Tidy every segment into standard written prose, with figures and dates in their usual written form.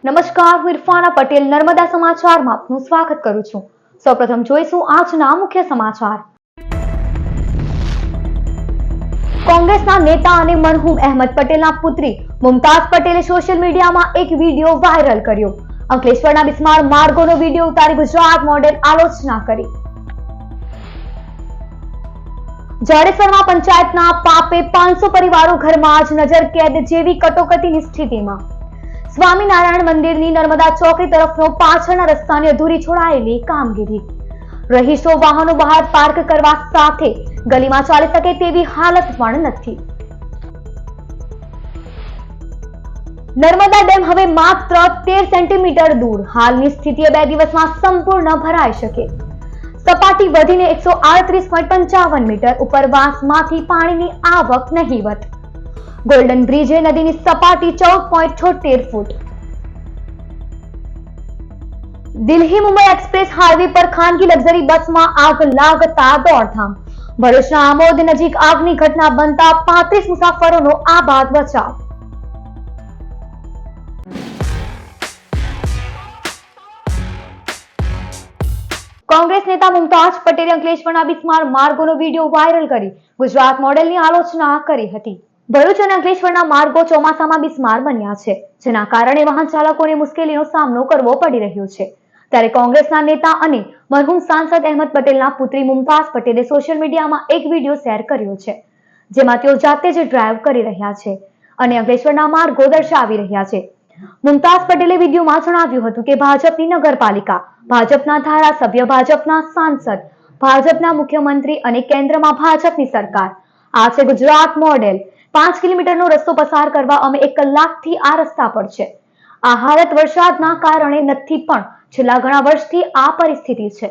નમસ્કાર, હું ઇરફાના પટેલ નર્મદા સમાચારમાં આપનું સ્વાગત કરું છું। સૌપ્રથમ જોઈશું આજના મુખ્ય સમાચાર। કોંગ્રેસના નેતા અને મરહૂમ અહેમદ પટેલના પુત્રી મુમતાઝ પટેલે સોશિયલ મીડિયામાં એક વિડીયો વાયરલ કર્યો। અંકલેશ્વરના બિસ્માર માર્ગોનો વિડીયો ઉતારી ગુજરાત મોડેલ આલોચના કરી। જાડેશ્વરમાં પંચાયતના પાપે 500 પરિવારો ઘરમાં જ નજર કેદ જેવી કટોકટીની સ્થિતિમાં। સ્વામિનારાયણ મંદિરની નર્મદા ચોકડી તરફનો પાછળના રસ્તાની અધૂરી છોડાયેલી કામગીરી। રહીશો વાહનો બહાર પાર્ક કરવા સાથે ગલીમાં ચાલી શકે તેવી હાલત પણ નથી। નર્મદા ડેમ હવે માત્ર 13 સેન્ટીમીટર દૂર, હાલની સ્થિતિએ 2 દિવસમાં સંપૂર્ણ ભરાઈ શકે। સપાટી વધીને 138.55 મીટર, ઉપરવાસમાંથી પાણીની આવક નહીવત। ગોલ્ડન બ્રિજે નદીની સપાટી 14.76 ફૂટ। દિલ્હી મુંબઈ એક્સપ્રેસ હાઈવે પર ખાનગી લક્ઝરી બસમાં આગ લાગતા દોડધામ। ભરૂચના આમોદ નજીક આગની ઘટના બનતા 35 મુસાફરોનો આબાદ બચાવ। કોંગ્રેસ નેતા મુમતાઝ પટેલે અંકલેશ્વરના બિસ્માર માર્ગોનો વિડીયો વાયરલ કરી ગુજરાત મોડેલની આલોચના કરી હતી। ભરૂચ અને અંકલેશ્વરના માર્ગો ચોમાસામાં બિસ્માર બન્યા છે, જેના કારણે વાહન ચાલકોને મુશ્કેલીનો સામનો કરવો પડી રહ્યો છે। ત્યારે કોંગ્રેસના નેતા અને મરહૂમ સાંસદ અહેમદ પટેલના પુત્રી મુમતાઝ પટેલે સોશિયલ મીડિયામાં એક વિડીયો શેર કર્યો છે, જેમાં તેઓ જાતે જ ડ્રાઈવ કરી રહ્યા છે અને અંકલેશ્વરના માર્ગો દર્શાવી રહ્યા છે। મુમતાઝ પટેલે વિડીયોમાં જણાવ્યું હતું કે ભાજપની નગરપાલિકા, ભાજપના ધારાસભ્ય, ભાજપના સાંસદ, ભાજપના મુખ્યમંત્રી અને કેન્દ્રમાં ભાજપની સરકાર। આ છે ગુજરાત મોડેલ। 5 કિલોમીટરનો રસ્તો પસાર કરવા અમે 1 કલાકથી આ રસ્તા પર છે। આ હાલત વરસાદના કારણે નથી, પણ છેલ્લા ઘણા વર્ષથી આ પરિસ્થિતિ છે।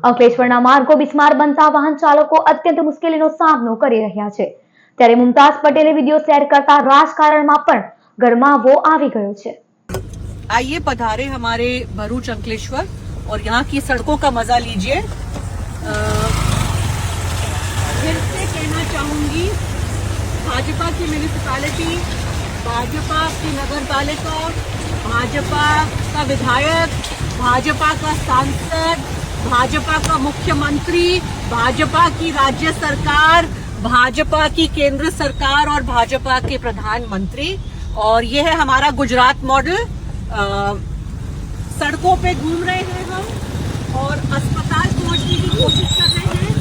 અંકલેશ્વરના માર્ગો બિસ્માર બનતા વાહન ચાલકો અત્યંત મુશ્કેલીનો સામનો કરી રહ્યા છે। ત્યારે મુમતાઝ પટેલે વિડીયો શેર કરતા રાજકારણમાં પણ गरमावो आवी गयो छे। आइए पधारे हमारे भरूच अंकलेश्वर और यहाँ की सड़कों का मजा लीजिए। फिर से कहना चाहूंगी, भाजपा की म्यूनिसिपैलिटी, भाजपा की नगर पालिका, भाजपा का विधायक, भाजपा का सांसद, भाजपा का मुख्यमंत्री, भाजपा की राज्य सरकार, भाजपा की केंद्र सरकार और भाजपा के प्रधानमंत्री, और ये है हमारा गुजरात मॉडल। सड़कों पे घूम रहे हैं हम और अस्पताल पहुंचने की कोशिश कर रहे हैं।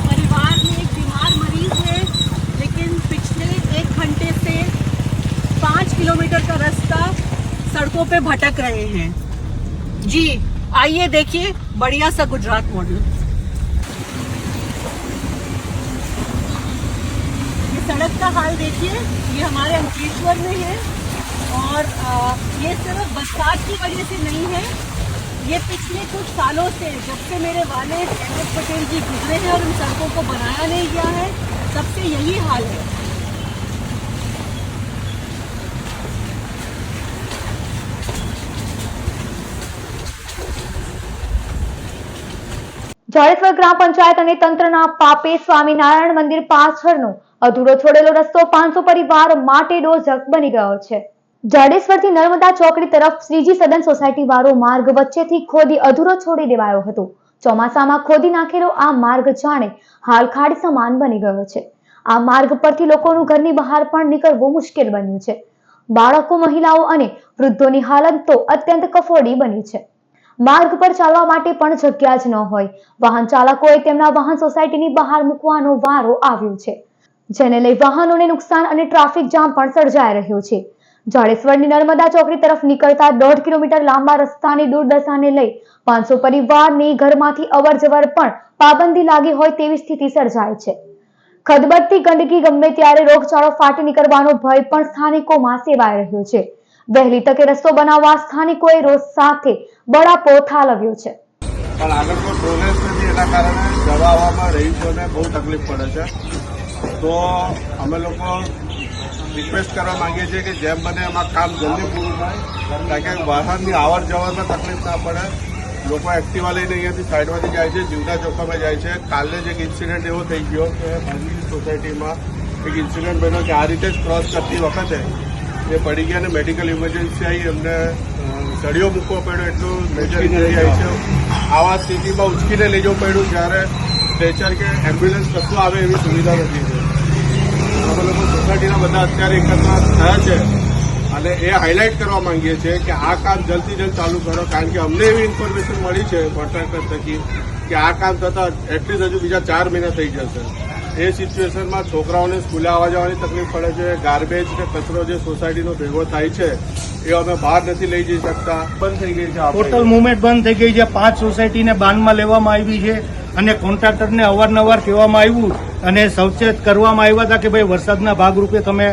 परिवार में एक बीमार मरीज है, लेकिन पिछले 1 घंटे से 5 किलोमीटर का रास्ता सड़कों पे भटक रहे हैं। जी आइए देखिए बढ़िया सा गुजरात मॉडल। सड़क का हाल देखिए, ये हमारे अंकलेश्वर में है और ये सिर्फ बरसात की वजह से नहीं है, ये पिछले कुछ सालों से, जब से मेरे वालिद अहमद पटेल जी गुजरे हैं और इन सड़कों को बनाया नहीं गया है, तब से यही हाल है। જાડેશ્વર ગ્રામ પંચાયત અને તંત્રના પાપે સ્વામિનારાયણ મંદિર પાછળનો અધૂરો છોડેલો રસ્તો 500 પરિવાર માટે ડોઝક બની ગયો છે। જાડેશ્વરથી નર્મદા ચોકડી તરફ શ્રીજી સદન સોસાયટી વાળો માર્ગ વચ્ચેથી ખોદી અધૂરો છોડી દેવાયો હતો। ચોમાસામાં ખોદી નાખેલો આ માર્ગ જાણે હાલ ખાડી સમાન બની ગયો છે। આ માર્ગ પરથી લોકોનું ઘરની બહાર પણ નીકળવું મુશ્કેલ બન્યું છે। બાળકો, મહિલાઓ અને વૃદ્ધોની હાલત તો અત્યંત કફોડી બની છે। માર્ગ પર ચાલવા માટે પણ જગ્યા જ ન હોય, વાહન ચાલકોએ તેમના વાહન સોસાયટીની બહાર મૂકવાનો વારો આવ્યો છે, જેને લઈ વાહનોને નુકસાન અને ટ્રાફિક જામ પણ સર્જાઈ રહ્યો છે। જાડેશ્વરની નર્મદા ચોકડી તરફ નીકળતા 1.5 કિલોમીટર લાંબા રસ્તાની દુર્દશાને લઈ 500 પરિવારની ઘરમાંથી અવરજવર પણ પાબંદી લાગી હોય તેવી સ્થિતિ સર્જાય છે। ખદબદતી ગંદકી, ગમે ત્યારે રોગચાળો ફાટી નીકળવાનો ભય પણ સ્થાનિકોમાં સેવાઈ રહ્યો છે। વહેલી તકે રસ્તો બનાવવા સ્થાનિકોએ રોષ સાથે બળાપો ઠાલવ્યો છે। પણ આગળ કોઈ પ્રોગ્રેસ નથી, એના કારણે જવા આવવામાં રહીશોને બહુ તકલીફ પડે છે। તો અમે લોકો રિક્વેસ્ટ કરવા માંગીએ છીએ કે જેમ બને એમાં કામ જલ્દી પૂરું થાય, કારણ કે વાહનની આવર જવરમાં તકલીફ ના પડે। લોકો એક્ટિવા લઈને અહીંયાથી સાઈડમાંથી જાય છે, જીવના જોખમે જાય છે। કાલે જ એક ઇન્સિડન્ટ એવો થઈ ગયો કે ભાંગી સોસાયટીમાં એક ઇન્સિડન્ટ બન્યો કે આ રીતે જ ક્રોસ કરતી વખતે એ પડી ગયા અને મેડિકલ ઇમરજન્સી આવી, એમને સળિયો મૂકવો પડ્યો, એટલું મેજર ઇન્જરી આવી છે. આવા સ્થિતિમાં ઉચકીને લઈ જવું પડ્યું, જ્યારે સ્ટ્રેચર કે એમ્બ્યુલન્સ કશું આવે એવી સુવિધા નથી. અમે લોકો સોસાયટીના બધા અત્યારે એકત્ર થયા છે અને એ હાઇલાઇટ કરવા માંગીએ છીએ કે આ કામ જલ્દથી જલ્દ ચાલુ કરો, કારણ કે અમને એવી ઇન્ફોર્મેશન મળી છે કોન્ટ્રાક્ટર થકી કે આ કામ થતાં એટલીસ્ટ હજુ બીજા 4 મહિના થઈ જશે. એ સિચ્યુએશનમાં છોકરાઓને સ્કૂલે આવવા જવાની તકલીફ પડે છે. ગાર્બેજ કે કચરો જે સોસાયટીનો ભેગો થાય છે એ અમે બહાર નથી લઈ જઈ શકતા. બંધ થઈ ગઈ છે, ટોટલ મુવમેન્ટ બંધ થઈ ગઈ છે. 5 સોસાયટીને બાનમાં લેવામાં આવી છે અને કોન્ટ્રાક્ટરને અવારનવાર કહેવામાં આવ્યું અને સચેત કરવામાં આવ્યા હતા કે ભાઈ વરસાદના ભાગરૂપે તમે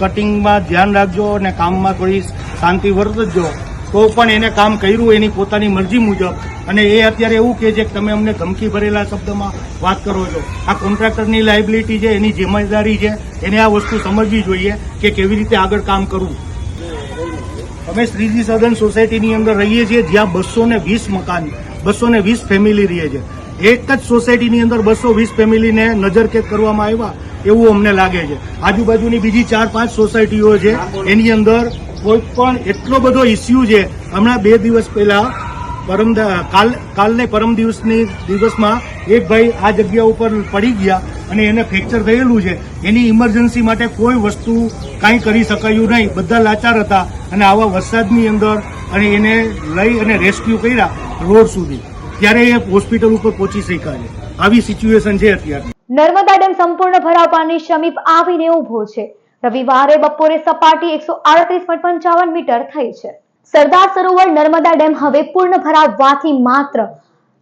કટિંગમાં ધ્યાન રાખજો અને કામમાં થોડી શાંતિ વર્તજો. તો પણ એને કામ કર્યું એની પોતાની મરજી મુજબ, અને એ અત્યારે એવું કહે છે કે તમે અમને ધમકી ભરેલા શબ્દમાં વાત કરો છો. આ કોન્ટ્રાક્ટરની લાયબિલિટી છે, એની જિમ્મેદારી છે, એને આ વસ્તુ સમજવી જોઈએ કે કેવી રીતે આગળ કામ કરવું. અમે શ્રીજી સદન સોસાયટીની અંદર રહીએ છીએ, જ્યાં 220 મકાન, 220 ફેમિલી રહે છે. એક જ સોસાયટીની અંદર 220 ફેમિલીને નજરકેદ કરવામાં આવ્યા એવું અમને લાગે છે. આજુબાજુની બીજી 4-5 સોસાયટીઓ છે, એની અંદર કોઈ પણ એટલો બધો ઇસ્યુ છે. હમણાં 2 દિવસ પહેલા પરમ દિવસમાં એક ભાઈ આ જગ્યા ઉપર પડી ગયા અને એને ફ્રેક્ચર થયેલું છે. એની ઇમરજન્સી માટે કોઈ વસ્તુ કાંઈ કરી શકાયું નહીં, બધા લાચાર હતા અને આવા વરસાદની અંદર અને એને લઈ અને રેસ્ક્યુ કર્યા રોડ સુધી, ત્યારે એ હોસ્પિટલ ઉપર પહોંચી શક્યા છે. આવી સિચ્યુએશન છે અત્યારે. નર્મદા ડેમ સંપૂર્ણ ભરાવ પાણી સમીપ આવીને ઉભો છે. રવિવારે બપોરે સપાટી 138.55 મીટર થઈ છે. સરદાર સરોવર નર્મદા ડેમ હવે પૂર્ણ ભરાવવાથી માત્ર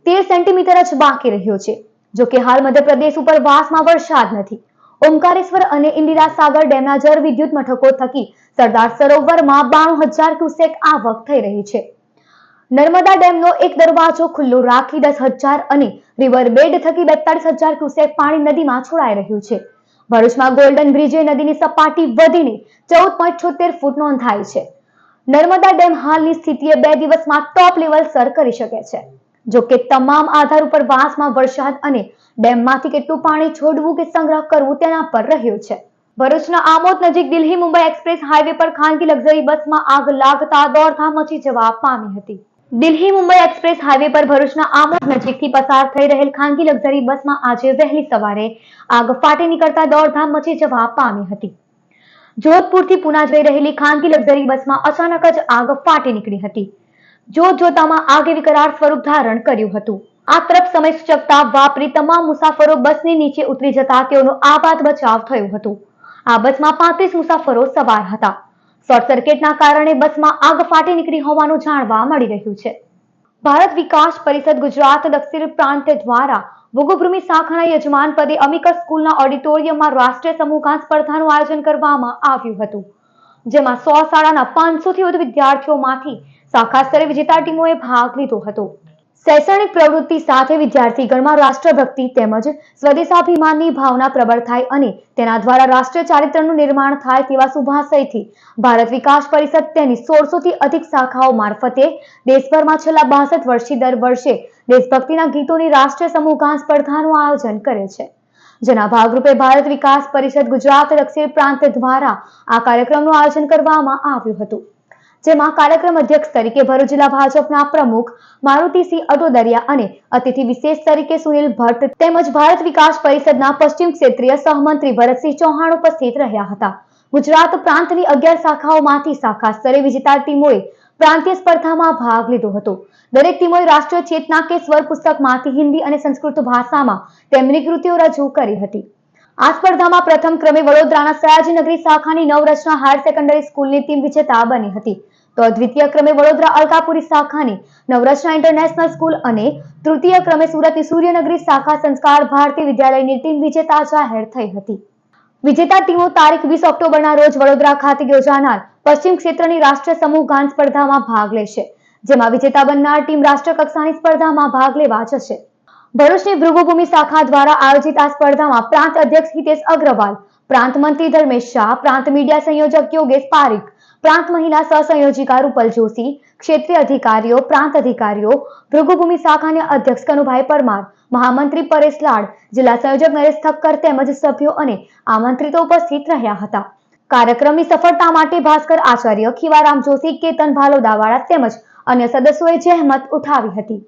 13 સેન્ટીમીટર જ બાકી રહ્યો છે. જો કે હાલ મધ્યપ્રદેશ ઉપરવાસમાં વરસાદ નથી. ઓમકારેશ્વર અને ઇન્દિરા સાગર ડેમના જળ વિદ્યુત મથકો થકી સરદાર સરોવરમાં 92,000 ક્યુસેક આવક થઈ રહી છે. નર્મદા ડેમનો એક દરવાજો ખુલ્લો રાખી 10,000 અને રિવર બેડ થકી 42,000 ક્યુસેક પાણી નદીમાં છોડાઈ રહ્યું છે. ભરૂચમાં ગોલ્ડન બ્રિજે નદીની સપાટી વધીને 14.76 ફૂટ નોંધાઈ છે. નર્મદા ડેમ હાલની સ્થિતિએ 2 દિવસમાં ટોપ લેવલ સર કરી શકે છે. જો કે તમામ આધાર ઉપર વાસમાં વરસાદ અને ડેમમાંથી કેટલું પાણી છોડવું કે સંગ્રહ કરવું તેના પર રહ્યો છે. ભરૂચના આમોદ નજીક દિલ્હી મુંબઈ એક્સપ્રેસ હાઈવે પર ખાનગી લક્ઝરી બસમાં આગ લાગતા દોડધામ મચી જવા પામી હતી. દિલ્હી મુંબઈ એક્સપ્રેસ હાઈવે પર ભરૂચના આમોદ નજીકથી પસાર થઈ રહેલ ખાનગી લક્ઝરી બસમાં આજે વહેલી સવારે આગ ફાટી નીકળતા દોડધામ મચી જવા પામી હતી. જોધપુરથી પુના જઈ રહેલી ખાનગી લક્ઝરી બસમાં અચાનક જ આગ ફાટી નીકળી હતી. જોતજોતામાં આગે વિકરાળ સ્વરૂપ ધારણ કર્યું હતું. આ તરફ સમય સૂચકતા વાપરી તમામ મુસાફરો બસની નીચે ઉતરી જતા તેઓનો આબાદ બચાવ થયો હતો. આ બસમાં 35 મુસાફરો સવાર હતા. શોર્ટ સર્કિટના કારણે બસમાં આગ ફાટી નીકળી હોવાનું જાણવા મળી રહ્યું છે. ભારત વિકાસ પરિષદ ગુજરાત દક્ષિણ પ્રાંત દ્વારા ભોગોભૂમિ શાખાના યજમાન પદે અમિકસ સ્કૂલના ઓડિટોરિયમમાં રાષ્ટ્રીય સમૂહગાન સ્પર્ધાનું આયોજન કરવામાં આવ્યું હતું, જેમાં 100 શાળાના 500 થી વધુ વિદ્યાર્થીઓમાંથી શાખા સ્તરે વિજેતા ટીમોએ ભાગ લીધો હતો. શૈક્ષણિક પ્રવૃત્તિ સાથે વિદ્યાર્થીગણમાં રાષ્ટ્રભક્તિ તેમજ સ્વદેશાભિમાનની ભાવના પ્રબળ થાય અને તેના દ્વારા રાષ્ટ્રીય ચારિત્રનું નિર્માણ થાય તેવા શુભાશયથી ભારત વિકાસ પરિષદ તેની 1600 થી અધિક શાખાઓ મારફતે દેશભરમાં છેલ્લા 62 વર્ષથી દર વર્ષે દેશભક્તિના ગીતોની રાષ્ટ્રીય સમૂહગાન સ્પર્ધાનું આયોજન કરે છે. જેના ભાગરૂપે ભારત વિકાસ પરિષદ ગુજરાત દક્ષિણ પ્રાંત દ્વારા આ કાર્યક્રમનું આયોજન કરવામાં આવ્યું હતું, જેમાં કાર્યક્રમ અધ્યક્ષ તરીકે ભરૂચ જિલ્લા ભાજપના પ્રમુખ મારુતિસિંહ અટોદરિયા અને અતિથિ વિશેષ તરીકે સુનિલ ભટ્ટ તેમજ ભારત વિકાસ પરિષદના પશ્ચિમ ક્ષેત્રીય સહમંત્રી ભરતસિંહ ચૌહાણ ઉપસ્થિત રહ્યા હતા. ગુજરાત પ્રાંતની 11 શાખાઓમાંથી શાખા સ્તરે વિજેતા ટીમોએ પ્રાંતીય સ્પર્ધામાં ભાગ લીધો હતો. દરેક ટીમોએ રાષ્ટ્રીય ચેતના કે સ્વર પુસ્તકમાંથી હિન્દી અને સંસ્કૃત ભાષામાં તેમની કૃતિઓ રજૂ કરી હતી. આ સ્પર્ધામાં પ્રથમ ક્રમે વડોદરાના સયાજીનગરી શાખાની નવરચના હાયર સેકન્ડરી સ્કૂલની ટીમ વિજેતા બની હતી, તો દ્વિતીય ક્રમે વડોદરા અલકાપુરી શાખાની નવરચના ઇન્ટરનેશનલ સ્કૂલ અને તૃતીય ક્રમે સુરતની સૂર્યનગરી શાખા સંસ્કાર ભારતી વિદ્યાલયની ટીમ વિજેતા જાહેર થઈ હતી. વિજેતા ટીમો તારીખ 20 ઓક્ટોબરના રોજ વડોદરા ખાતે યોજાનાર પશ્ચિમ ક્ષેત્રની રાષ્ટ્રીય સમૂહ ગાન સ્પર્ધામાં ભાગ લેશે, જેમાં વિજેતા બનનાર ટીમ રાષ્ટ્રીય કક્ષાની સ્પર્ધામાં ભાગ લેવા જશે. ભરૂચની ભૃગુભૂમિ શાખા દ્વારા આયોજિત આ સ્પર્ધામાં પ્રાંત અધ્યક્ષ હિતેશ અગ્રવાલ, પ્રાંત મંત્રી ધર્મેશ શાહ, પ્રાંત મીડિયા સંયોજક યોગેશ પારીખ, પ્રાંત મહિલા સહસંયોજિકા રૂપલ જોશી, ક્ષેત્રીય અધિકારીઓ, પ્રાંત અધિકારીઓ, ભૃગુભૂમિ શાખાના અધ્યક્ષ કનુભાઈ પરમાર, મહામંત્રી પરેશ લાડ, જિલ્લા સંયોજક નરેશ ઠક્કર તેમજ સભ્યો અને આમંત્રિતો ઉપસ્થિત રહ્યા હતા. કાર્યક્રમની સફળતા માટે ભાસ્કર આચાર્ય, ખીવારામ જોશી, કેતન ભાલોદાવાળા તેમજ અન્ય સદસ્યોએ જહેમત ઉઠાવી હતી.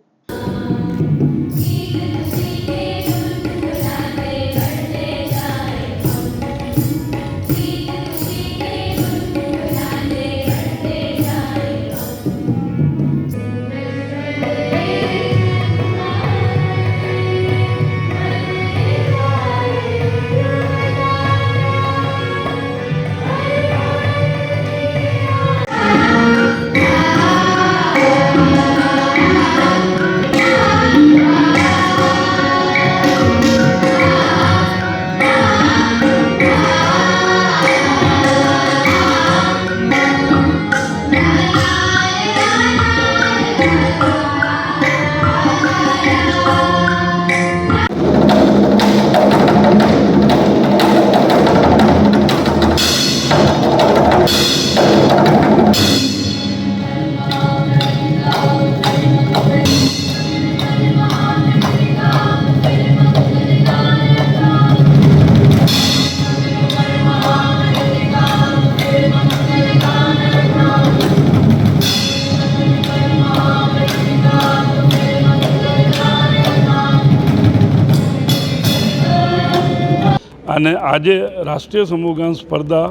અને આજે રાષ્ટ્રીય સમૂહગાન સ્પર્ધા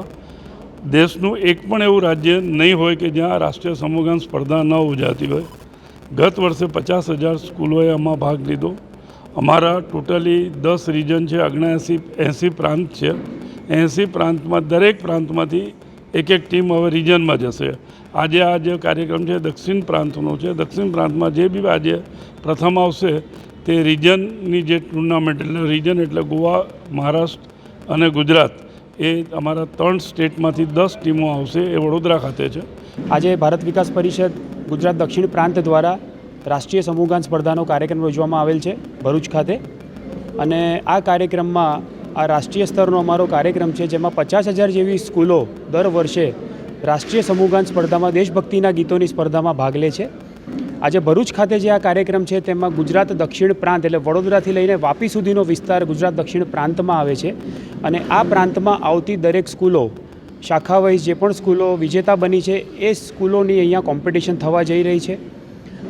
દેશનું એક પણ એવું રાજ્ય નહીં હોય કે જ્યાં રાષ્ટ્રીય સમૂહગાન સ્પર્ધા ન યોજાતી હોય. ગત વર્ષે 50,000 સ્કૂલોએ આમાં ભાગ લીધો. અમારા ટોટલી 10 રિજન છે, 80 પ્રાંત છે. 80 પ્રાંતમાં દરેક પ્રાંતમાંથી એક ટીમ હવે રિજનમાં જશે. આજે આ જે કાર્યક્રમ છે દક્ષિણ પ્રાંતનો છે. દક્ષિણ પ્રાંતમાં જે બી આજે પ્રથમ આવશે તે રિજનની જે ટુર્નામેન્ટ, એટલે રિજન એટલે ગોવા, મહારાષ્ટ્ર અને ગુજરાત, એ અમારા 3 સ્ટેટમાંથી 10 ટીમો આવશે. એ વડોદરા ખાતે છે. આજે ભારત વિકાસ પરિષદ ગુજરાત દક્ષિણ પ્રાંત દ્વારા રાષ્ટ્રીય સમૂહગાન સ્પર્ધાનો કાર્યક્રમ યોજવામાં આવેલ છે ભરૂચ ખાતે. અને આ કાર્યક્રમમાં આ રાષ્ટ્રીય સ્તરનો અમારો કાર્યક્રમ છે, જેમાં 50,000 જેવી સ્કૂલો દર વર્ષે રાષ્ટ્રીય સમૂહગાન સ્પર્ધામાં દેશભક્તિના ગીતોની સ્પર્ધામાં ભાગ લે છે. આજે ભરૂચ ખાતે જે આ કાર્યક્રમ છે તેમાં ગુજરાત દક્ષિણ પ્રાંત એટલે વડોદરાથી લઈને વાપી સુધીનો વિસ્તાર ગુજરાત દક્ષિણ પ્રાંતમાં આવે છે. અને આ પ્રાંતમાં આવતી દરેક સ્કૂલો, શાખા વાઇઝ જે પણ સ્કૂલો વિજેતા બની છે એ સ્કૂલોની અહીંયા કોમ્પિટિશન થવા જઈ રહી છે.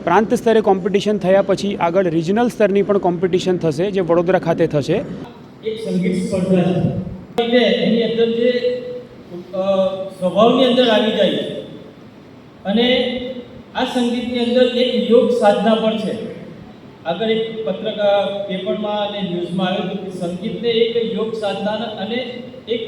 પ્રાંત સ્તરે કોમ્પિટિશન થયા પછી આગળ રિજનલ સ્તરની પણ કોમ્પિટિશન થશે, જે વડોદરા ખાતે થશે. એક સંગીત સ્પર્ધા છે, એની અંદર જે સ્વભાવની અંદર આવી જાય છે. અને આ સંગીતની અંદર એક યોગ સાધના પણ છે. આગળ એક પત્રકાર પેપરમાં અને ન્યૂઝમાં આવ્યું હતું કે સંગીતને એક યોગ સાધના અને એક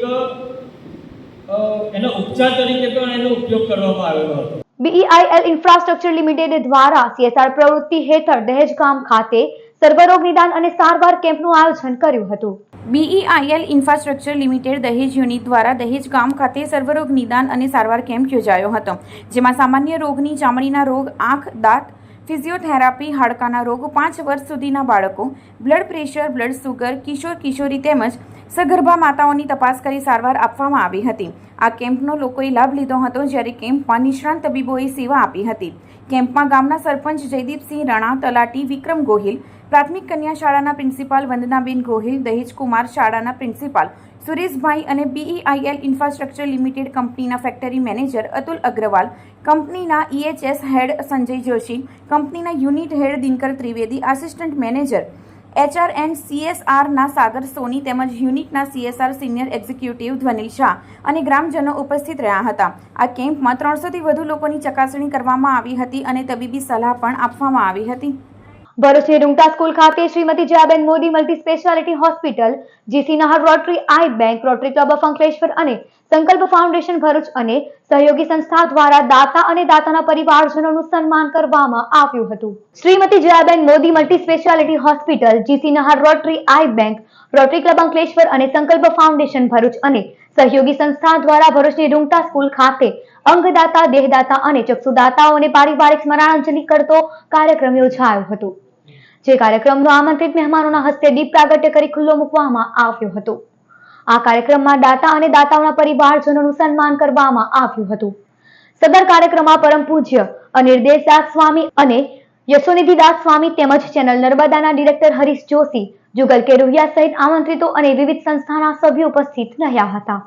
એનો ઉપચાર તરીકે પણ એનો ઉપયોગ કરવામાં આવેલો હતો. BEIL ઇન્ફ્રાસ્ટ્રક્ચર લિમિટેડ દ્વારા CSR પ્રવૃત્તિ હેઠળ દહેજગામ ખાતે સર્વરોગ નિદાન અને સારવાર કેમ્પનું આયોજન કર્યું હતું. BEIL ઇન્ફ્રાસ્ટ્રક્ચર લિમિટેડ દહેજ યુનિટ દ્વારા દહેજ ગામ ખાતે સર્વરોગ નિદાન અને સારવાર કેમ્પ યોજાયો હતો, જેમાં સામાન્ય રોગની, ચામડીના રોગ, આંખ, દાંત, ફિઝિયોથેરાપી, હાડકાના રોગ, 5 વર્ષ સુધીના બાળકો, બ્લડ પ્રેશર, બ્લડ સુગર, કિશોર કિશોરી તેમજ સગર્ભા માતાઓની તપાસ કરી સારવાર આપવામાં આવી હતી. આ કેમ્પનો લોકોએ લાભ લીધો હતો, જ્યારે કેમ્પમાં નિષ્ણાંત તબીબોએ સેવા આપી હતી. કેમ્પમાં ગામના સરપંચ જયદીપસિંહ રણા, તલાટી વિક્રમ ગોહિલ, પ્રાથમિક કન્યા શાળાના પ્રિન્સિપાલ વંદનાબેન ગોહિલ, દહેજ કુમાર શાળાના પ્રિન્સિપાલ સુરેશભાઈ અને BEIL ઇન્ફ્રાસ્ટ્રક્ચર લિમિટેડ કંપનીના ફેક્ટરી મેનેજર અતુલ અગ્રવાલ, કંપનીના EHS હેડ સંજય જોશી, કંપનીના unit head Dinkar Trivedi, assistant manager HR and CSRના સાગર સોની તેમજ યુનિટના CSR senior executive Dhvanil Shah અને ગ્રામજનો ઉપસ્થિત રહ્યા હતા. આ કેમ્પમાં 300થી વધુ લોકોની ચકાસણી કરવામાં આવી હતી અને તબીબી સલાહ પણ આપવામાં આવી હતી. ભરૂચની રૂંગટા સ્કૂલ ખાતે Shrimati Jayaben Modi multi speciality hospital, GC Nahar rotary eye bank, rotary club of Ankleshwar અને સંકલ્પ ફાઉન્ડેશન ભરૂચ અને સહયોગી સંસ્થા દ્વારા દાતા અને દાતાના પરિવારજનોનું સન્માન કરવામાં આવ્યું હતું. Shrimati Jayaben Modi multi speciality hospital, GC Nahar rotary eye bank, rotary club Ankleshwar અને સંકલ્પ ફાઉન્ડેશન ભરૂચ અને સહયોગી સંસ્થા દ્વારા ભરૂચની રૂંગટા સ્કૂલ ખાતે અંગદાતા, દેહદાતા અને ચક્ષુદાતાઓને પારિવારિક સ્મરણાંજલિ કરતો કાર્યક્રમ યોજાયો હતો. જે કાર્યક્રમનો આમંત્રિત મહેમાનોના હસ્તે દીપ પ્રાગટ્ય કરી ખુલ્લો મૂકવામાં આવ્યો હતો. આ કાર્યક્રમમાં દાતા અને દાતાઓના પરિવારજનોનું સન્માન કરવામાં આવ્યું હતું. સદર કાર્યક્રમમાં પરમ પૂજ્ય અનિર્દેશ દાસ સ્વામી અને યશોનિધિદાસ સ્વામી તેમજ ચેનલ નર્મદાના ડિરેક્ટર હરીશ જોશી, જુગલ કેરુહિયા સહિત આમંત્રિતો અને વિવિધ સંસ્થાના સભ્યો ઉપસ્થિત રહ્યા હતા.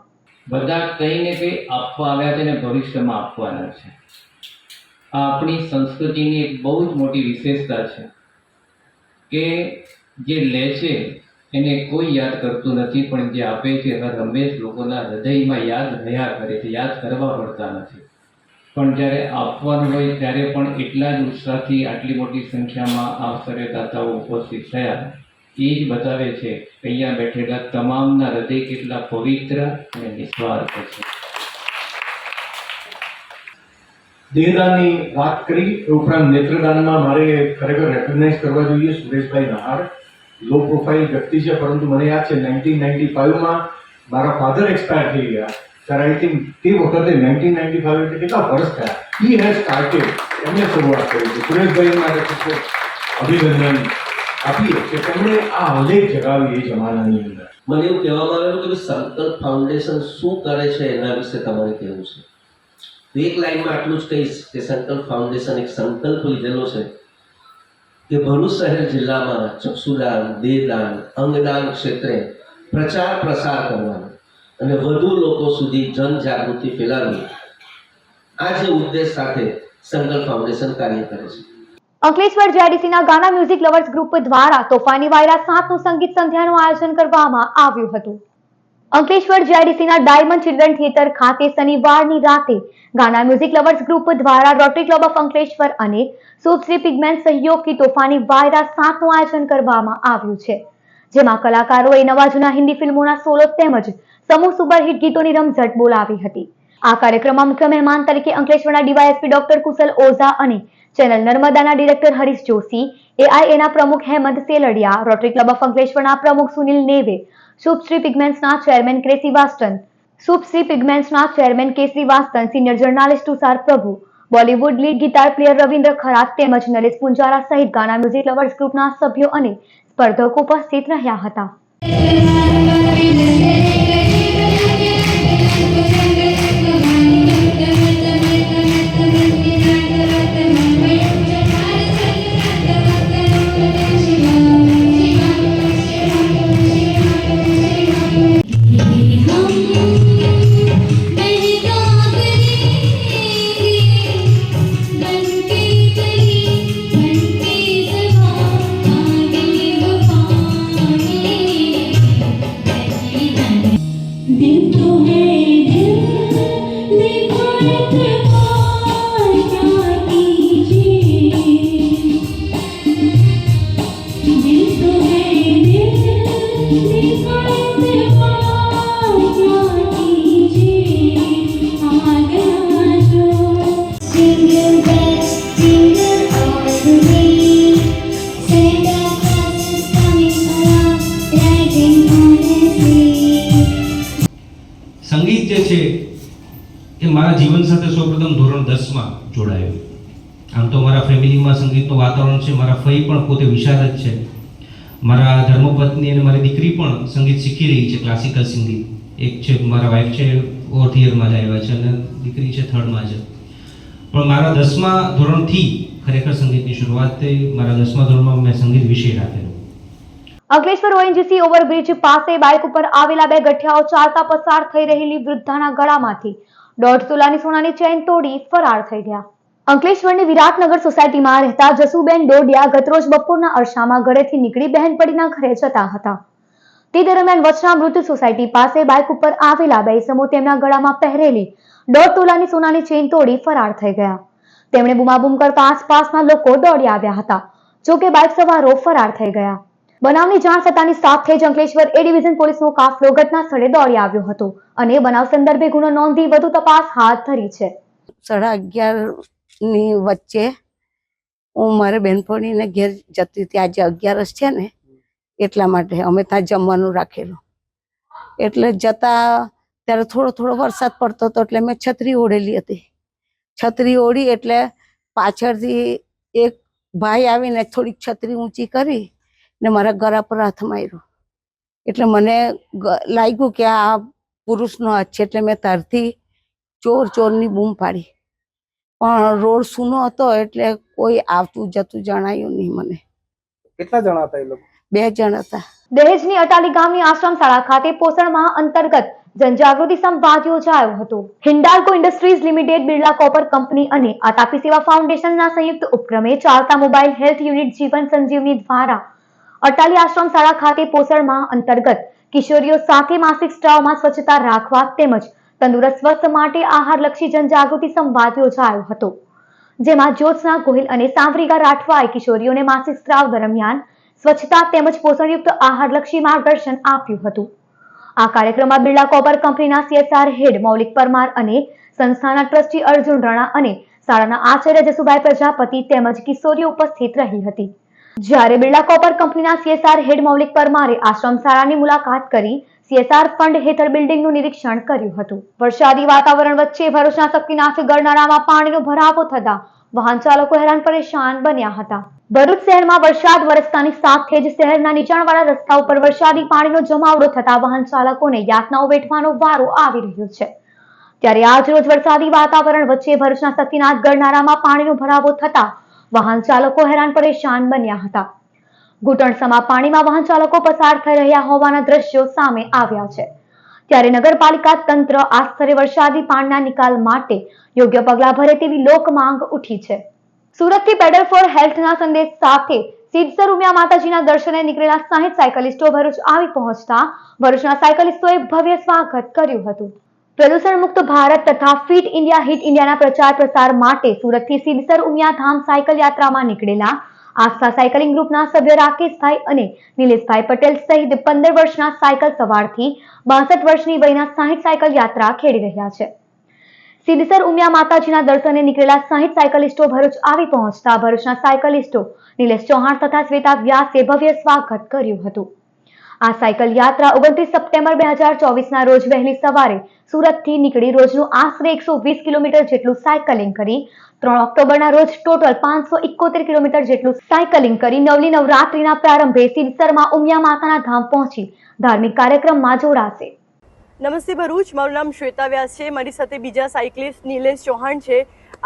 બધા કંઈ ને કંઈ આપવા આવ્યા છે અને ભવિષ્યમાં આપવાના છે. આ આપણી સંસ્કૃતિની એક બહુ જ મોટી વિશેષતા છે કે જે લે છે એને કોઈ યાદ કરતું નથી, પણ જે આપે છે એના હંમેશ લોકોના હૃદયમાં યાદ રહ્યા કરે છે, યાદ કરવા પડતા નથી. પણ જ્યારે આપવાનું હોય ત્યારે પણ એટલા જ ઉત્સાહથી આટલી મોટી સંખ્યામાં આ સરેદાતાઓ ઉપસ્થિત થયા. એ જ બતાવે છે કે અહીંયા બેઠેલા તમામના હૃદય કેટલા પવિત્ર અને નિસ્વાર્થ છે. દેહદાનની વાત કરી એ ઉપરાંત નેત્રદાનમાં મારે ખરેખર રેકગ્નાઇઝ કરવા જોઈએ સુરેશભાઈ નહાર. લો પ્રોફાઇલ વ્યક્તિ છે, પરંતુ મને યાદ છે 1995માં મારા ફાધર એક્સપાયર થઈ ગયા ત્યારે આઈ થિંક તે વખતે 1995 એટલે કેટલા વર્ષ થયા. હી હેઝ સ્ટાર્ટેડ, એમને શરૂઆત કરી છે. સુરેશભાઈ માટે ખૂબ અભિનંદન આપીએ કે તેમણે આ આલેખ જગાવી એ જમાનાની અંદર. મને એવું કહેવામાં આવેલું કે સંકલ્પ ફાઉન્ડેશન શું કરે છે એના વિશે તમારે કહેવું છે. તો એક લાઈનમાં આટલું જ કહીશ કે સંકલ્પ ફાઉન્ડેશન એક સંકલ્પ લીધેલો છે કે ભરૂચ શહેર જિલ્લામાં ચક્ષુદાન, દેહદાન, અંગદાન ક્ષેત્રે પ્રચાર પ્રસાર કરવાનો અને વધુ લોકો સુધી જનજાગૃતિ ફેલાવવી, આ જે ઉદ્દેશ સાથે સંકલ્પ ફાઉન્ડેશન કાર્ય કરે છે. અંકલેશ્વર જેડીસીના ગાના મ્યુઝિક લવર્સ ગ્રુપ દ્વારા તોફાની વાયરા 7નું સંગીત સંધ્યાનું આયોજન કરવામાં આવ્યું હતું. અંકલેશ્વર જેડીસીના ડાયમંડ ચિલ્ડ્રન થિયેટર ખાતે શનિવારની રાતે ગાના મ્યુઝિક લવર્સ ગ્રુપ દ્વારા રોટરી ક્લબ ઓફ અંકલેશ્વર અને શુભશ્રી પિગમેન્ટ સહયોગથી તોફાની વાયરા 7નું આયોજન કરવામાં આવ્યું છે, જેમાં કલાકારોએ નવા જૂના હિન્દી ફિલ્મોના સોલો તેમજ સમૂહ સુપરહિટ ગીતોની રમઝટ બોલાવી હતી. આ કાર્યક્રમમાં મુખ્ય મહેમાન તરીકે અંકલેશ્વરના ડીવાયએસપી ડોક્ટર કુશલ ઓઝા અને ચેનલ નર્મદાના ડિરેક્ટર હરીશ જોશી, એઆઈએના પ્રમુખ Hemant Seldiya, rotary club of અંકલેશ્વરના પ્રમુખ સુનિલ નેવે, શુભશ્રી પિગમેન્ટ્સના ચેરમેન કે શ્રીવાસ્તન, senior journalist Tushar Prabhu, Bollywood lead guitar player Ravindra Kharat તેમજ નરેશ પુંજારા સહિત ગાના મ્યુઝિક લવર્સ ગ્રુપના સભ્યો અને સ્પર્ધકો ઉપસ્થિત રહ્યા હતા. સંગીત જે છે એ મારા જીવન સાથે સૌપ્રથમ ધોરણ 10માં જોડાયું. આમ તો મારા ફેમિલીમાં સંગીતનું વાતાવરણ છે. મારા ફઈ પણ પોતે વિશારદ છે. મારા ધર્મપત્ની અને મારી દીકરી પણ સંગીત શીખી રહી છે, ક્લાસિકલ સંગીત. એક છે મારા વાઇફ છે 4th યરમાં જ આવ્યા છે અને દીકરી છે 3rd છે. પણ મારા 10મા ધોરણથી ખરેખર સંગીતની શરૂઆત થઈ. મારા 10મા ધોરણમાં મેં સંગીત વિષય રાખેલો. અંકલેશ્વર ઓએનજીસી ઓવરબ્રિજ પાસે બાઇક ઉપર આવેલા બે ગઠિયાઓ ચાલતા પસાર થઈ રહેલી વૃદ્ધાના ગળામાંથી 1.5 તોલાની સોનાની ચેન તોડી ફરાર થઈ ગયા. અંકલેશ્વરની વિરાટનગર સોસાયટીમાં રહેતા જસુબેન ડોડિયા ગતરોજ બપોરના અરસામાં ઘરેથી નીકળી બહેનપણીના ઘરે જતા હતા. તે દરમિયાન વચનામૃત સોસાયટી પાસે બાઇક ઉપર આવેલા બે ઇસમો તેમના ગળામાં પહેરેલી 1.5 તોલાની સોનાની ચેન તોડી ફરાર થઈ ગયા. તેમણે બૂમાબૂમ કરતા આસપાસના લોકો દોડી આવ્યા હતા, જોકે બાઇક સવારો ફરાર થઈ ગયા. બનાવની જાણ થતાની સાથે જ અંકલેશ્વર એ ડિવિઝન પોલીસનો કાફલો ઘટના સ્થળે દોડી આવ્યો હતો અને બનાવ સંદર્ભે ગુનો નોંધી વધુ તપાસ હાથ ધરી છે. 11:30ની વચ્ચે હું મારે બહેનપણીને ઘેર જતી હતી. આજે 11 છે ને એટલા માટે અમે ત્યાં જમવાનું રાખેલું. એટલે જતા ત્યારે થોડો વરસાદ પડતો હતો એટલે મેં છત્રી ઓઢેલી હતી. છત્રી ઓઢી એટલે પાછળથી એક ભાઈ આવીને થોડીક છત્રી ઊંચી કરી ને મારા ગળા પર હાથ માર્યો. એટલે મને લાગ્યું કે આ પુરુષનો હાથ છે. એટલે મેં તારથી ચોરની બૂમ પાડી, પણ રોડ સૂનો હતો એટલે કોઈ આવતું જતું જણાયું નહીં મને. કેટલા જણા હતા એ લોકો? 2 જણ હતા. દહેજની અટાલી ગામની આશ્રમ શાળા ખાતે પોષણ માહ અંતર્ગત જનજાગૃતિ સંવાદ યોજાયો હતો. Hindalco industries limited, Birla copper company અને આતાપી સેવા ફાઉન્ડેશનના સંયુક્ત ઉપક્રમે ચાલતા મોબાઈલ હેલ્થ યુનિટ જીવન સંજીવની દ્વારા અટાલી આશ્રમ શાળા ખાતે પોષણ માહ અંતર્ગત કિશોરીઓ સાથે માસિક સ્ત્રાવમાં સ્વચ્છતા રાખવા તેમજ તંદુરસ્ત સ્વસ્થ માટે આહારલક્ષી જનજાગૃતિ સંવાદ યોજાયો હતો, જેમાં જ્યોત્સના ગોહિલ અને સાંવરિકા રાઠવાએ કિશોરીઓને માસિક સ્ત્રાવ દરમિયાન સ્વચ્છતા તેમજ પોષણયુક્ત આહારલક્ષી માર્ગદર્શન આપ્યું હતું. આ કાર્યક્રમમાં બિરલા કોપર કંપનીના CSR હેડ મૌલિક પરમાર અને સંસ્થાના ટ્રસ્ટી અર્જુન રાણા અને શાળાના આચાર્ય જસુભાઈ પ્રજાપતિ તેમજ કિશોરીઓ ઉપસ્થિત રહી હતી. જ્યારે બિરલા કોપર કંપનીના CSR હેડ મૌલિક પરમારે આશ્રમ શાળાની મુલાકાત કરી CSR ફંડ હેઠળ બિલ્ડિંગનું નિરીક્ષણ કર્યું હતું. વરસાદી વાતાવરણ વચ્ચે ભરૂચના શક્તિનાથ ગરનાળામાં પાણીનો ભરાવો થતા વાહન ચાલકો હેરાન પરેશાન બન્યા હતા. ભરૂચ શહેરમાં વરસાદ વરસતાની સાથે જ શહેરના નીચાણવાળા રસ્તા ઉપર વરસાદી પાણીનો જમાવડો થતા વાહન ચાલકોને યાતનાઓ વેઠવાનો વારો આવી રહ્યો છે. ત્યારે આજ રોજ વરસાદી વાતાવરણ વચ્ચે ભરૂચના શક્તિનાથ ગરનાળામાં પાણીનો ભરાવો થતા વાહન ચાલકો હેરાન પરેશાન બન્યા હતા. ઘૂંટણસમા પાણીમાં વાહન ચાલકો પસાર થઈ રહ્યા હોવાના દ્રશ્યો સામે આવ્યા છે. ત્યારે નગરપાલિકા તંત્ર આ સ્તરે વરસાદી પાણીના નિકાલ માટે યોગ્ય પગલાં ભરે તેવી લોક માંગ ઉઠી છે. સુરતથી પેડલ ફોર હેલ્થના સંદેશ સાથે સિદ્ધસર ઉમિયા માતાજીના દર્શને નીકળેલા 60 સાયકલિસ્ટો ભરૂચ આવી પહોંચતા ભરૂચના સાયકલિસ્ટોએ ભવ્ય સ્વાગત કર્યું હતું. પ્રદૂષણ મુક્ત ભારત તથા ફિટ ઇન્ડિયા હિટ ઇન્ડિયાના પ્રચાર પ્રસાર માટે સુરતથી સિદ્ધસર ઉમિયા ધામ સાયકલ યાત્રામાં નીકળેલા આસ્થા સાયકલિંગ ગ્રુપના સભ્ય રાકેશભાઈ અને નિલેશભાઈ પટેલ સહિત 15 વર્ષના સાયકલ સવારથી 62 વર્ષની વયના 60 સાયકલ યાત્રા ખેડી રહ્યા છે. સિદ્ધસર ઉમિયા માતાજીના દર્શને નીકળેલા 60 સાયકલિસ્ટો ભરૂચ આવી પહોંચતા ભરૂચના સાયકલિસ્ટો નિલેશ ચૌહાણ તથા શ્વેતા વ્યાસે ભવ્ય સ્વાગત કર્યું હતું. આ સાયકલ યાત્રા 29 સપ્ટેમ્બર 2024ના રોજ વહેલી સવારે સુરતથી નીકળી રોજનું આશરે 120 કિલોમીટર જેટલું સાયકલિંગ કરી 3 ઓક્ટોબરના રોજ ટોટલ 571 કિલોમીટર જેટલું સાયકલિંગ કરી નવલી નવરાત્રીના પ્રારંભે સિદ્ધસરમાં ઉમિયા માતાના ધામ પહોંચી ધાર્મિક કાર્યક્રમમાં જોડાશે. નમસ્તે ભરૂચ, મારું નામ શ્વેતા વ્યાસ છે. મારી સાથે બીજા સાયકલિસ્ટ નિલેશ ચૌહાણ છે.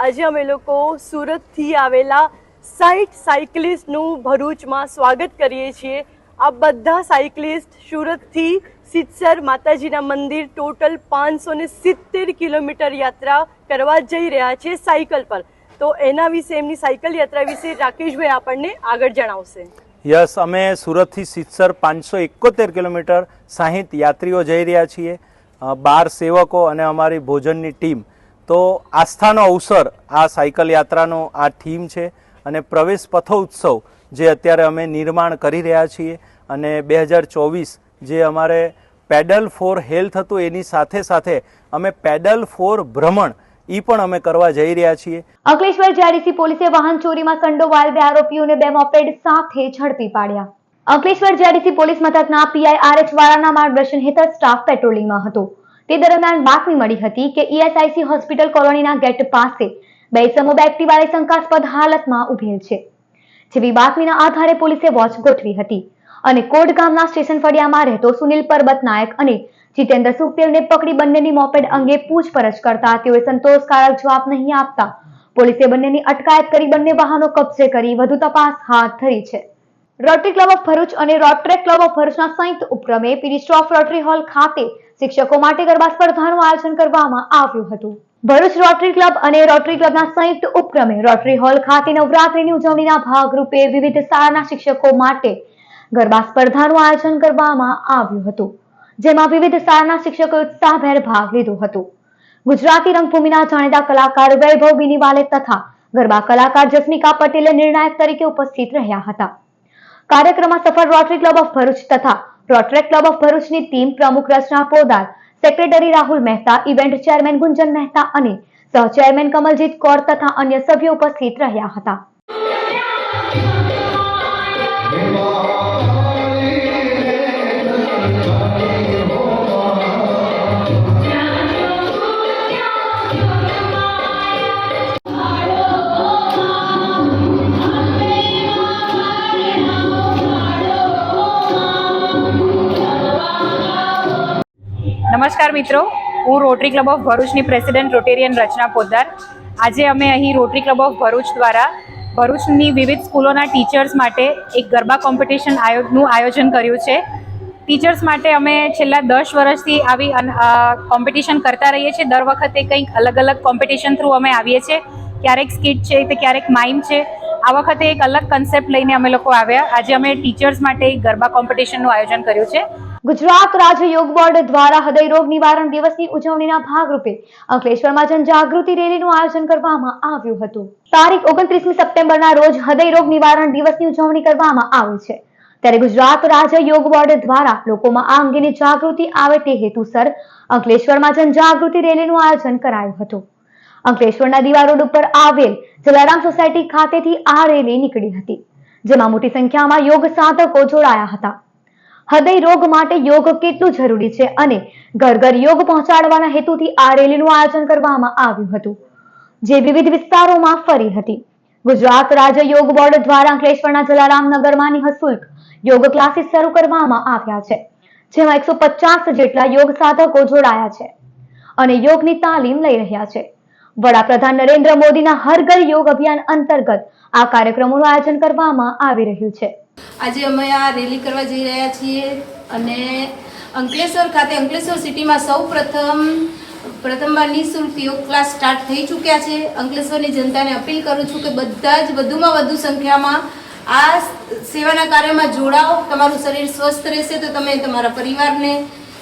આજે અમે લોકો સુરતથી આવેલા 60 સાયકલિસ્ટનું ભરૂચમાં સ્વાગત કરીએ છીએ. આ બધા સાયકલિસ્ટ સુરતથી સિદ્ધસર માતાજીના મંદિર ટોટલ 570 કિલોમીટર યાત્રા કરવા જઈ રહ્યા છે સાયકલ પર. તો એના વિશે, એમની સાયકલ યાત્રા વિશે રાકેશભાઈ આપણને આગળ જણાવશે. યસ, અમે સુરતથી સિદ્ધસર 571 કિલોમીટર 60 યાત્રીઓ જઈ રહ્યા છીએ, 12 સેવકો અને અમારી ભોજનની ટીમ. તો આસ્થાનો અવસર આ સાયકલ યાત્રાનો આ થીમ છે અને પ્રવેશ પથોત્સવ જે અત્યારે અમે નિર્માણ કરી રહ્યા છીએ અને 2024 જે અમારે પેડલ ફોર હેલ્થ હતું એની સાથે સાથે અમે પેડલ ફોર ભ્રમણ ઈ પણ અમે કરવા જઈ રહ્યા છીએ. અંકલેશ્વર JDC પોલીસે વાહન ચોરીમાં સંડોવાયેલ 2 આરોપીઓને 2 મોપેડ સાથે ઝડપી પાડ્યા. અંકલેશ્વર JDC પોલીસ મથકના PI RH વાળાના માર્ગદર્શન હેઠળ સ્ટાફ પેટ્રોલિંગમાં હતો. તે દરમિયાન બાતમી મળી હતી કે ESIC હોસ્પિટલ કોલોનીના ગેટ પાસે 2 ઇસમો એક્ટિવાને શંકાસ્પદ હાલતમાં ઉભેલ છે. જેવી બાતમીના આધારે પોલીસે વોચ ગોઠવી હતી અને કોટ ગામના સ્ટેશન ફળિયામાં રહેતો સુનિલ પરબત નાયક અને જીતેન્દ્ર સુખદેવને પકડી બંનેની મોપેડ અંગે પૂછપરછ કરતા તેઓએ સંતોષકારક જવાબ નહીં આપતા પોલીસે બંનેની અટકાયત કરી બંને વાહનો કબજે કરી વધુ તપાસ હાથ ધરી છે. રોટરી ક્લબ ઓફ ભરૂચ અને રોટરેક ક્લબ ઓફ ભરૂચના સંયુક્ત ઉપક્રમે પીરીસ્ટોફ રોટરી હોલ ખાતે શિક્ષકો માટે ગરબા સ્પર્ધાનું આયોજન કરવામાં આવ્યું હતું. ભરૂચ રોટરી ક્લબ અને રોટરી ક્લબના સંયુક્ત ઉપક્રમે રોટરી હોલ ખાતે નવરાત્રીની ઉજવણીના ભાગરૂપે વિવિધ શાળાના શિક્ષકો માટે ગરબા સ્પર્ધાનું આયોજન કરવામાં આવ્યું હતું, જેમાં વિવિધ શાળાના શિક્ષકોએ ઉત્સાહભેર ભાગ લીધો હતો. ગુજરાતી રંગભૂમિના જાણીતા કલાકાર વૈભવ બિનીવાલે તથા ગરબા કલાકાર જસ્મિકા પટેલે નિર્ણાયક તરીકે ઉપસ્થિત રહ્યા હતા. કાર્યક્રમમાં સફળ રોટરી ક્લબ ઓફ ભરૂચ તથા રોટરેક ક્લબ ઓફ ભરૂચની ટીમ પ્રમુખ Rachna Podar, secretary Rahul Mehta, event chairman Gunjan Mehta અને સહ ચેરમેન કમલજીત કૌર તથા અન્ય સભ્યો ઉપસ્થિત રહ્યા હતા. નમસ્કાર મિત્રો, હું રોટરી ક્લબ ઓફ ભરૂચની પ્રેસિડેન્ટ રોટેરિયન રચના પોદ્દાર. આજે અમે અહીં રોટરી ક્લબ ઓફ ભરૂચ દ્વારા ભરૂચની વિવિધ સ્કૂલોના ટીચર્સ માટે એક ગરબા કોમ્પિટિશનનું આયોજન કર્યું છે. ટીચર્સ માટે અમે છેલ્લા 10 વર્ષથી આવી કોમ્પિટિશન કરતા રહીએ છીએ. દર વખતે કંઈક અલગ અલગ કોમ્પિટિશન થ્રુ અમે આવીએ છીએ. ક્યારેક સ્કિટ છે તો ક્યારેક માઇમ છે. આ વખતે એક અલગ કન્સેપ્ટ લઈને અમે લોકો આવ્યા. આજે અમે ટીચર્સ માટે ગરબા કોમ્પિટિશનનું આયોજન કર્યું છે. ગુજરાત રાજ્ય યોગ બોર્ડ દ્વારા હૃદય રોગ નિવારણ દિવસની ઉજવણીના ભાગરૂપે અંકલેશ્વરમાં જનજાગૃતિ રેલીનું આયોજન કરવામાં આવ્યું હતું. તારીખ 29મી સપ્ટેમ્બરના રોજ હૃદય રોગ નિવારણ દિવસની ઉજવણી કરવામાં આવી છે. ત્યારે ગુજરાત રાજ્ય યોગ બોર્ડ દ્વારા લોકોમાં આ અંગેની જાગૃતિ આવે તે હેતુસર અંકલેશ્વરમાં જનજાગૃતિ રેલીનું આયોજન કરાયું હતું. અંકલેશ્વરના દીવા રોડ ઉપર આવેલ જલારામ સોસાયટી ખાતેથી આ રેલી નીકળી હતી, જેમાં મોટી સંખ્યામાં યોગ સાધકો જોડાયા હતા. હૃદય રોગ માટે યોગ કેટલું જરૂરી છે અને ઘર ઘર યોગ પહોંચાડવાના હેતુથી આ રેલીનું આયોજન કરવામાં આવ્યું હતું, જે વિવિધ વિસ્તારોમાં ફરી હતી. ગુજરાત રાજ્ય યોગ બોર્ડ દ્વારા અંકલેશ્વરના જલારામ નગરમાં નિઃશુલ્ક યોગ ક્લાસીસ શરૂ કરવામાં આવ્યા છે, જેમાં 150 જેટલા યોગ સાધકો જોડાયા છે અને યોગની તાલીમ લઈ રહ્યા છે. વડાપ્રધાન નરેન્દ્ર મોદીના હર ઘર યોગ અભિયાન અંતર્ગત આ કાર્યક્રમોનું આયોજન કરવામાં આવી રહ્યું છે. આજે અમે આ રેલી કરવા જઈ રહ્યા છીએ અને અંકલેશ્વર ખાતે અંકલેશ્વર સિટીમાં સૌ પ્રથમવાર નિઃશુલ્ક યોગ ક્લાસ સ્ટાર્ટ થઈ ચૂક્યા છે. અંકલેશ્વરની જનતાને અપીલ કરું છું કે બધા જ વધુમાં વધુ સંખ્યામાં આ સેવાના કાર્યમાં જોડાઓ. તમારું શરીર સ્વસ્થ રહેશે તો તમે તમારા પરિવારને,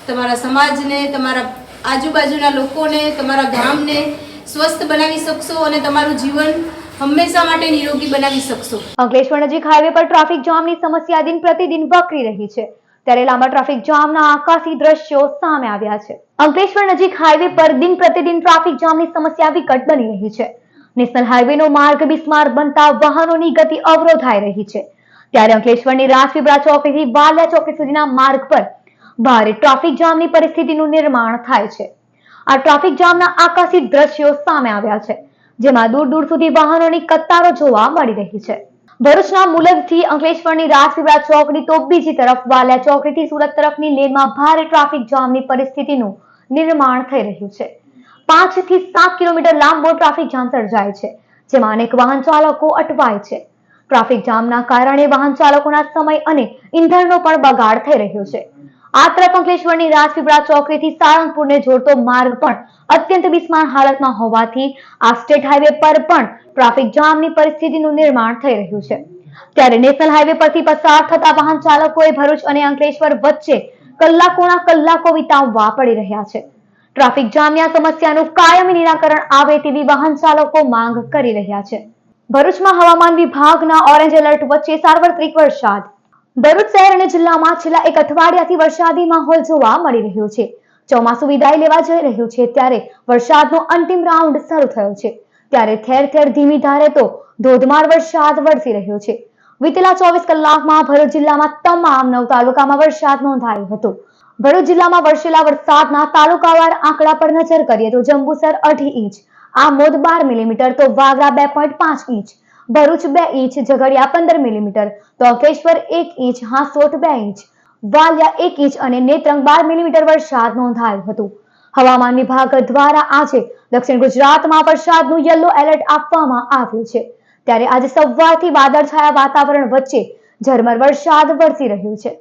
તમારા સમાજને, તમારા આજુબાજુના લોકોને, તમારા ગામને સ્વસ્થ બનાવી શકશો અને તમારું જીવન હંમેશા માટે નિરોગી બનાવી શકશો. અંકલેશ્વર નજીક હાઈવે પર ટ્રાફિક જામની સમસ્યા દિન પ્રતિદિન વકરી રહી છે, ત્યારે લાંબા ટ્રાફિક જામના આકાશી દ્રશ્યો સામે આવ્યા છે. અંકલેશ્વર નજીક હાઈવે પર દિન પ્રતિદિન ટ્રાફિક જામની સમસ્યા વિકટ બની રહી છે. નેશનલ હાઈવેનો માર્ગ બિસ્માર બનતા વાહનોની ગતિ અવરોધાઈ રહી છે. ત્યારે અંકલેશ્વરની રાજપીપળા ચોકડીથી વાલિયા ચોકડી સુધીના માર્ગ પર ભારે ટ્રાફિક જામની પરિસ્થિતિનું નિર્માણ થાય છે. આ ટ્રાફિક જામના આકાશી દ્રશ્યો સામે આવ્યા છે, જેમાં દૂર દૂર સુધી વાહનોની કતારો જોવા મળી રહી છે. ભરૂચના મુલગથી અંકલેશ્વરની રાજપીપળા ચોકડી તો બીજી તરફ વાલિયા ચોકડીથી સુરત તરફની લેનમાં ભારે ટ્રાફિક જામની પરિસ્થિતિનું નિર્માણ થઈ રહ્યું છે. 5 થી 7 કિલોમીટર લાંબો ટ્રાફિક જામ સર્જાય છે, જેમાં અનેક વાહન ચાલકો અટવાય છે. ટ્રાફિક જામના કારણે વાહન ચાલકોના સમય અને ઈંધણનો પણ બગાડ થઈ રહ્યો છે. આ તરફ અંકલેશ્વરની રાજપીપળા ચોકડીથી સાળંગપુરને જોડતો માર્ગ પણ અત્યંત બિસ્માર હાલતમાં હોવાથી આ સ્ટેટ હાઈવે પર પણ ટ્રાફિક જામની પરિસ્થિતિનું નિર્માણ થઈ રહ્યું છે. ત્યારે નેશનલ હાઈવે પરથી પસાર થતા વાહન ચાલકોએ ભરૂચ અને અંકલેશ્વર વચ્ચે કલાકો વિતાવવા પડી રહ્યા છે. ટ્રાફિક જામની આ સમસ્યાનું કાયમી નિરાકરણ આવે તેવી વાહન ચાલકો માંગ કરી રહ્યા છે. ભરૂચમાં હવામાન વિભાગના ઓરેન્જ એલર્ટ વચ્ચે સાર્વત્રિક વરસાદ. ભરૂચ શહેર અને જિલ્લામાં છેલ્લા એક અઠવાડિયાથી વરસાદી માહોલ જોવા મળી રહ્યો છે. ચોમાસું વિદાય લેવા જઈ રહ્યું છે ત્યારે વરસાદનો અંતિમ રાઉન્ડ શરૂ થયો છે. ત્યારે ઠેર ઠેર ધીમી ધારે તો ધોધમાર વરસાદ વરસી રહ્યો છે. વિતેલા 24 કલાકમાં ભરૂચ જિલ્લામાં તમામ 9 તાલુકામાં વરસાદ નોંધાયો હતો. ભરૂચ જિલ્લામાં વરસેલા વરસાદના તાલુકાવાર આંકડા પર નજર કરીએ તો જંબુસર 2.5 ઇંચ, આમોદ 12 મિલીમીટર, તો Vagra 2.5 inch, Bharuch 2 inch, Jhagadia 15 millimetre, તો Ankleshwar 1 inch, Hansot 2 inch, Valia 1 inch અને નેત્રંગ 12 મિલીમીટર વરસાદ નોંધાયો હતો. હવામાન વિભાગ દ્વારા આજે દક્ષિણ ગુજરાતમાં વરસાદનું યલો એલર્ટ આપવામાં આવ્યું છે. ત્યારે આજે સવારથી વાદળછાયા વાતાવરણ વચ્ચે ઝરમર વરસાદ વરસી રહ્યો છે.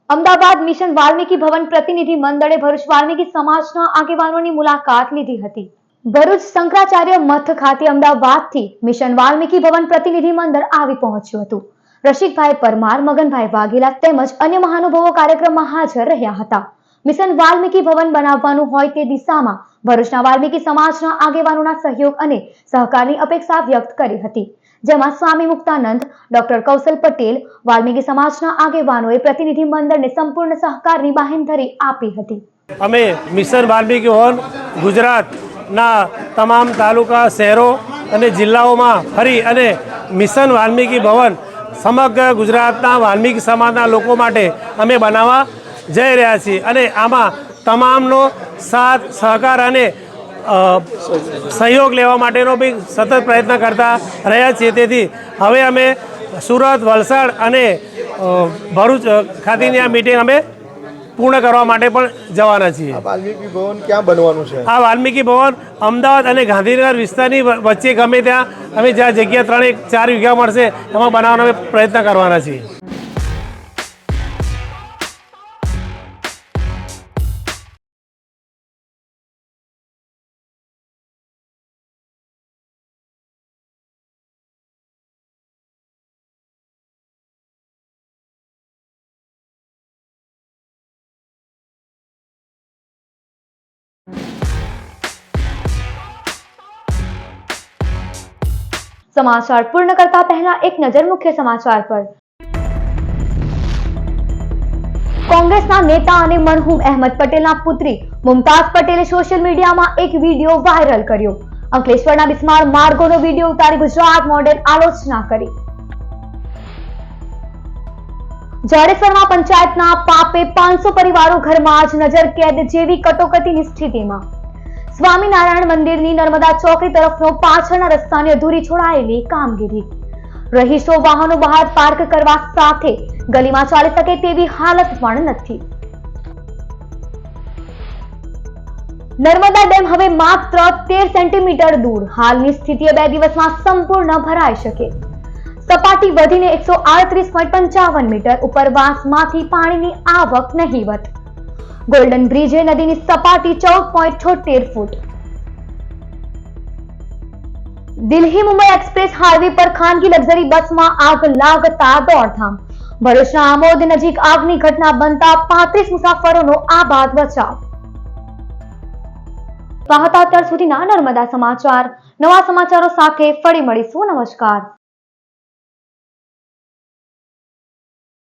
અમદાવાદ મિશન વાલ્મીકી ભવન પ્રતિનિધિ મંડળે ભરૂચ વાલ્મીકી સમાજના આગેવાનોની મુલાકાત લીધી હતી. ભરૂચ શંકરાચાર્ય મઠ ખાતે અમદાવાદથી મિશન વાલ્મીકી ભવન પ્રતિનિધિ મંડળ આવી પહોંચ્યું હતું. રસિકભાઈ પરમાર, મગનભાઈ વાઘેલા તેમજ અન્ય મહાનુભાવો કાર્યક્રમમાં હાજર રહ્યા હતા. મિશન વાલ્મીકી ભવન બનાવવાનું હોય તે દિશામાં ભરૂચના વાલ્મીકી સમાજના આગેવાનોના સહયોગ અને સહકારની અપેક્ષા વ્યક્ત કરી હતી, જેમાં સ્વામી મુક્તાનંદ, ડોક્ટર કૌશલ પટેલ, વાલ્મીકી સમાજના આગેવાનોએ પ્રતિનિધિ મંડળને સંપૂર્ણ સહકારની બાહેંધરી આપી હતી. અમે મિશન વાલ્મીકી ભવન ગુજરાતના તમામ તાલુકા, શહેરો અને જિલ્લાઓમાં ફરી અને મિશન વાલ્મીકી ભવન સમગ્ર ગુજરાતના વાલ્મીકી સમાજના લોકો માટે અમે બનાવવા જઈ રહ્યા છીએ અને આમાં તમામનો સાથ, સહકાર અને સહયોગ લેવા માટેનો બી સતત પ્રયત્ન કરતા રહ્યા છીએ. તેથી હવે અમે સુરત, વલસાડ અને ભરૂચ ખાતેની આ મિટિંગ અમે પૂર્ણ કરવા માટે પણ જવાના છીએ. વાલ્મીકી ભવન ક્યાં બનવાનું છે? આ વાલ્મીકી ભવન અમદાવાદ અને ગાંધીનગર વિસ્તારની વચ્ચે ગમે ત્યાં અમે જ્યાં જગ્યા 3-4 વીઘા મળશે એમાં બનાવવાનો અમે પ્રયત્ન કરવાના છીએ. સમાચાર પૂર્ણ કરતા પહેલા એક નજર મુખ્ય સમાચાર પર। કોંગ્રેસના નેતા અને મરહૂમ અહેમદ પટેલના પુત્રી મુમતાઝ પટેલે સોશિયલ મીડિયામાં એક વિડીયો વાયરલ કર્યો। અંકલેશ્વરના બિસ્માર માર્ગોનો વિડીયો ઉતારી ગુજરાત મોડેલ આલોચના કરી। જાડેશ્વરમાં પંચાયતના પાપે 500 પરિવારો ઘરમાં જ નજર કેદ જેવી કટોકટીની સ્થિતિમાં સ્વામિનારાયણ મંદિરની નર્મદા ચોકડી તરફનો પાછળના રસ્તાની અધૂરી છોડાયેલી કામગીરી। રહીશો વાહનો બહાર પાર્ક કરવા સાથે ગલીમાં ચાલી શકે તેવી હાલત પણ નથી। નર્મદા ડેમ હવે માત્ર 13 સેન્ટીમીટર દૂર, હાલની સ્થિતિએ 2 દિવસમાં સંપૂર્ણ ભરાઈ શકે। સપાટી વધીને 138.55 મીટર, ઉપરવાસમાંથી પાણીની આવક નહીવત। ગોલ્ડન બ્રિજે નદીની સપાટી 14.78 ફૂટ। દિલ્હી મુંબઈ એક્સપ્રેસ હાઈવે પર ખાનગી લક્ઝરી બસમાં આગ લાગતા દોડધામ। ભરૂચના આમોદ નજીક આગની ઘટના બનતા 35 મુસાફરોનો આબાદ બચાવ। તો હતા અત્યાર સુધીના નર્મદા સમાચાર। નવા સમાચારો સાથે ફરી મળીશું। નમસ્કાર।